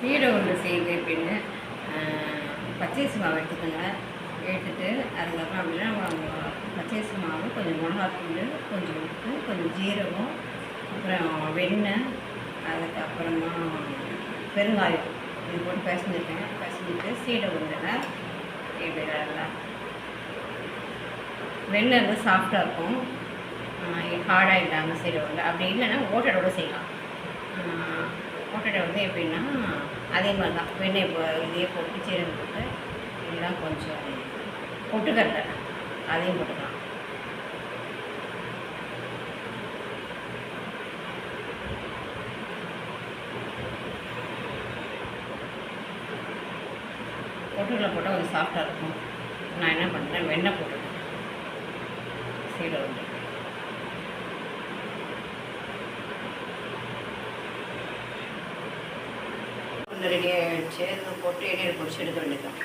சீடை உருண்டை செய்யுது எப்படின்னு பச்சரிசி மாவு எடுத்துக்கோங்க. எடுத்துட்டு அதுக்கப்புறம் அப்படின்னா பச்சரிசி மாவு, கொஞ்சம் மிளகாத்தூள், கொஞ்சம் உப்பு, கொஞ்சம் ஜீரகம், அப்புறம் வெண்ணெய், அதுக்கப்புறமா பெருங்காயம் இது போட்டு பிசைஞ்சிருக்கேன். பிசைஞ்சிட்டு சீடை உருண்டை இப்படி நல்லா வெண்ணெய் வந்து சாஃப்டாக இருக்கும், ஹார்டாக இல்லாமல் சீடை உருண்டை. அப்படி இல்லைன்னா ஓட்டடோடு செய்யலாம். ஓட்டடை வந்து எப்படின்னா அதே மாதிரி தான் வெண்ணெய் இதையே போட்டு சீரகம் போட்டு இதெல்லாம் கொஞ்சம் பொட்டுக்கடலை அதையும் போட்டுக்கலாம். பொட்டுக்கடலை போட்டால் கொஞ்சம் சாஃப்டாக இருக்கும். நான் என்ன பண்ணுறேன், வெண்ணெய் போட்டுருக்கேன் சீடை உருண்டை. ரெடி ஆகிடுச்சு. போட்டு எண்ணெயில் பொரிச்சு எடுக்க வேண்டியதான்.